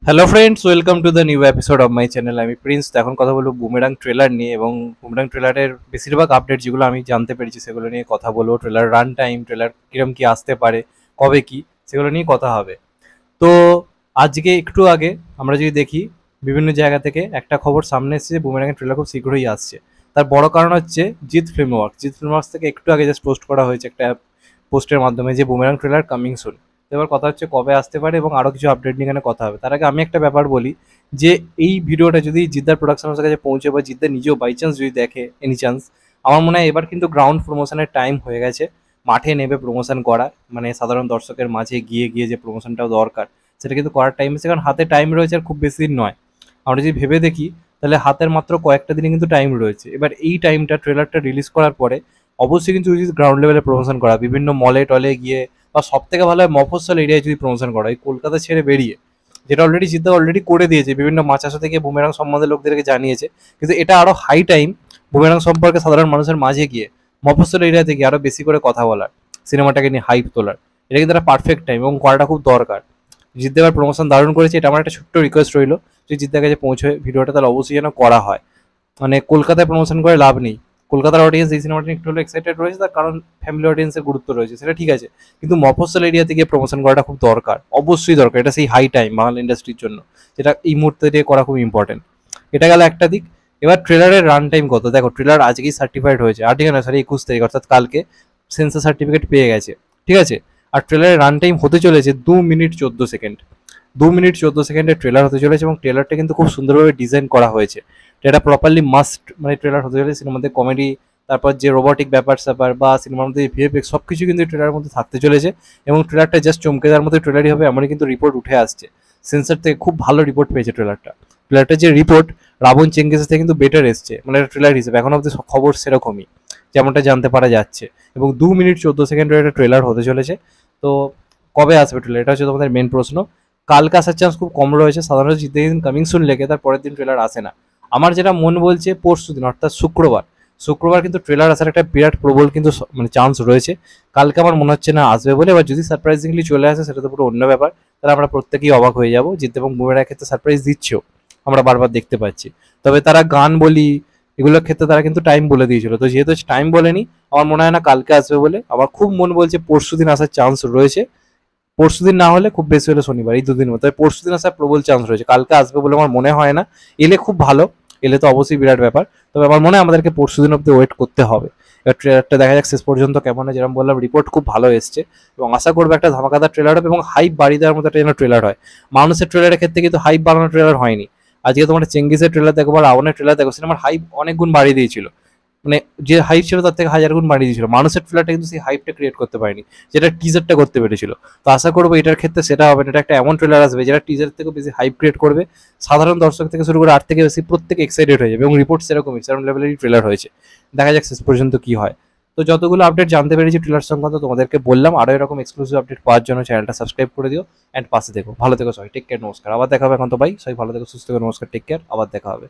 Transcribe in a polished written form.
Hello friends, welcome to the new episode of my channel. আমি Prince. এখন কথা বলবো বুমেরাং ট্রেলার নিয়ে, এবং বুমেরাং ট্রেলারের বেশিরভাগ আপডেট যেগুলো আমি জানতে পেরেছি সেগুলো নিয়ে কথা বলবো। ট্রেলার রান টাইম, ট্রেলার কিরম কি আসতে পারে, কবে কি, সেগুলো নিয়ে কথা হবে। তো আজকে একটু আগে আমরা যদি দেখি, বিভিন্ন জায়গা থেকে একটা খবর সামনে এসেছে যে বুমেরাংয়ের ট্রেলার খুব শীঘ্রই আসছে। তার বড় কারণ হচ্ছে জিৎ ফিল্ম ওয়ার্কস থেকে একটু আগে জাস্ট পোস্ট করা হয়েছে একটা পোস্টের মাধ্যমে যে বুমেরাং ট্রেলার কামিং সুন। এবার কথা হচ্ছে কবে আসতে পারে এবং আরও কিছু আপডেট নিয়ে এখানে কথা হবে। তার আগে আমি একটা ব্যাপার বলি, যে এই ভিডিওটা যদি জিদ্দার প্রোডাকশন হাউসের কাছে পৌঁছে বা জিদ্দার নিজেও বাই চান্স যদি দেখে, এনি চান্স, আমার মনে হয় এবার কিন্তু গ্রাউন্ড প্রমোশনের টাইম হয়ে গেছে। মাঠে নেবে প্রমোশন করা, মানে সাধারণ দর্শকের মাঝে গিয়ে গিয়ে যে প্রমোশনটাও দরকার সেটা কিন্তু করার টাইম এসেছে। কারণ হাতে টাইম রয়েছে, আর খুব বেশি দিন নয়। আমরা যদি ভেবে দেখি তাহলে হাতের মাত্র কয়েকটা দিনে কিন্তু টাইম রয়েছে। এবার এই টাইমটা ট্রেলারটা রিলিজ করার পরে অবশ্যই কিন্তু উচিত গ্রাউন্ড লেভেলে প্রমোশন করা, বিভিন্ন মলে টলে গিয়ে, বা সব থেকে ভালো হয় মফস্বল এরিয়ায় যদি প্রমোশন করা হয়, কলকাতা ছেড়ে বেরিয়ে, যেটা অলরেডি জিদ্দা অলরেডি করে দিয়েছে, বিভিন্ন মাচাসা থেকে বুমেরাং সম্বন্ধে লোকদেরকে জানিয়েছে। কিন্তু এটা আরও হাই টাইম বুমেরাং সম্পর্কে সাধারণ মানুষের মাঝে গিয়ে মফস্বল এরিয়া থেকে আরও বেশি করে কথা বলার, সিনেমাটাকে নিয়ে হাইপ তোলার। এটা কিন্তু একটা পারফেক্ট টাইম এবং করাটা খুব দরকার। জিদ্দা এবার প্রমোশন দারুণ করেছে, এটা আমার একটা ছোট্ট রিকোয়েস্ট রইলো, যদি জিদ্দার কাছে পৌঁছে ভিডিওটা তাহলে অবশ্যই যেন করা হয়। মানে কলকাতায় প্রমোশন করে লাভ নেই। কলকাতার অডিয়েন্স এই সিনেমাটা নিয়ে একটু হলে এক্সাইটেড রয়েছে, তার কারণ ফ্যামিলি অডিয়েন্সের গুরুত্ব রয়েছে, সেটা ঠিক আছে। কিন্তু মফস্বল এরিয়াতে গিয়ে প্রমোশন করাটা খুব দরকার, অবশ্যই দরকার। এটা সেই হাই টাইম বাংলা ইন্ডাস্ট্রির জন্য, যেটা এই মুহূর্তে দিয়ে করা খুব ইম্পর্টেন্ট। এটা গেল একটা দিক। এবার ট্রেলারের রান টাইম কত, দেখো ট্রেলার আজকেই সার্টিফাইড হয়েছে, আজকে না সরি 21 তারিখ, অর্থাৎ কালকে সেন্সার সার্টিফিকেট পেয়ে গেছে, ঠিক আছে। আর ট্রেলারের রান টাইম হতে চলেছে 2 মিনিট 14 সেকেন্ড। 2 মিনিট 14 সেকেন্ডের ট্রেলার হতে চলেছে, এবং ট্রেলারটা কিন্তু খুব সুন্দরভাবে ডিজাইন করা হয়েছে। এটা প্রপারলি মাস্ট মানে ট্রেলার হতে চলেছে। সিনেমার মধ্যে কমেডি, তারপর যে রোবটিক ব্যাপার স্যাপার বা সিনেমার মধ্যে ভিএফএক্স সব কিছু কিন্তু ট্রেলারের মধ্যে থাকতে চলেছে। এবং ট্রেলারটা জাস্ট চমকে দেওয়ার মতো ট্রেলারই হবে, এমনই কিন্তু রিপোর্ট উঠে আসছে। সেন্সার থেকে খুব ভালো রিপোর্ট পেয়েছে ট্রেলারটা। ট্রেলারটার যে রিপোর্ট রাবণ চেঙ্গিসের থেকে কিন্তু বেটার এসছে, মানে একটা ট্রেলার হিসেবে এখন অব্দি খবর সেরকমই, যেমনটা জানতে পারা যাচ্ছে। এবং 2 মিনিট 14 সেকেন্ডের একটা ট্রেলার হতে চলেছে। তো কবে আসবে ট্রেলার, এটা হচ্ছে তোমাদের মেন প্রশ্ন। কালকে আসার চান্স খুব কম রয়েছে, সাধারণত যেদিন কামিং সুন লেগে তার পরের দিন ট্রেলার আসে না। আমার যেটা মন বলছে পরশু দিন, অর্থাৎ শুক্রবার, শুক্রবার কিন্তু ট্রেলার আসার একটা বিরাট প্রবল কিন্তু মানে চান্স রয়েছে। কালকে আমার মনে হচ্ছে না আসবে বলে। এবার যদি সারপ্রাইজিংলি চলে আসে সেটা তো পুরো অন্য ব্যাপার, তাহলে আমরা প্রত্যেকেই অবাক হয়ে যাবো। জিৎ এবং বুমেরার ক্ষেত্রে সারপ্রাইজ দিচ্ছেও, আমরা বারবার দেখতে পাচ্ছি। তবে তারা গান বলি এগুলোর ক্ষেত্রে তারা কিন্তু টাইম বলে দিয়েছিল, তো যেহেতু টাইম বলেনি, আমার মনে হয় না কালকে আসবে বলে। আমার খুব মন বলছে পরশু দিন আসার চান্স রয়েছে। পরশুদিন না হলে খুব বেশি হলে শনিবার, এই দুদিন মধ্যে। তবে পরশুদিন আসার প্রবল চান্স রয়েছে, কালকে আসবে বলে আমার মনে হয় না। এলে খুব ভালো, এলে তো অবশ্যই বিরাট ব্যাপার। তবে আমার মনে হয় আমাদেরকে পরশুদিন অব্দি ওয়েট করতে হবে। এবার ট্রেলারটা দেখা যাক শেষ পর্যন্ত কেমন হয়। যেরকম বললাম, রিপোর্ট খুব ভালো এসছে, এবং আশা করবো একটা ধামাকাদার ট্রেলার হবে এবং হাইপ বাড়িয়ে দেওয়ার মতো একটা যেন ট্রেলার হয়। মানুষের ট্রেলারের ক্ষেত্রে কিন্তু হাইপ বাড়ানো ট্রেলার হয়নি। আজকে তোমার চেঙ্গিসের ট্রেলার দেখো বা রাবণের ট্রেলার দেখো, সিনেমার হাইপ অনেক গুণ বাড়িয়ে দিয়েছিল। মানে যে হাইপ ছিল তার থেকে হাজার গুণ বাড়িয়ে দিয়েছিল। মানুষের ট্রেলারটা কিন্তু সেই হাইপটা ক্রিয়েট করতে পারেনি, যেটা টিজারটা করতে পেরেছিল। তো আশা করবো এটার ক্ষেত্রে সেটা হবে না। এটা একটা এমন ট্রেলার আসবে যেটা টিজার থেকে বেশি হাইপ ক্রিয়েট করবে। সাধারণ দর্শক থেকে শুরু করে 8 থেকে বেশি প্রত্যেকে এক্সাইটেড হয়ে যাবে, এবং রিপোর্ট সেরকমই, সেরকম লেভেলেরই ট্রেলার হয়েছে। দেখা যাক শেষ পর্যন্ত কি হয়। তো যতগুলো আপডেট জানতে পেরেছি ট্রেলার সংক্রান্ত তোমাদেরকে বললাম। আরও এরকম এক্সক্লুসিভ আপডেট পাওয়ার জন্য চ্যানেলটা সাবস্ক্রাইব করে দিও, অ্যান্ড পাশে দেখো। ভালো থেকো সবাই, টেক কেয়ার, নমস্কার, আবার দেখা হবে। এখন তো ভাই সবাই ভালো থেকো, সুস্থ থেকো, নমস্কার, টেক কেয়ার, আবার দেখা হবে।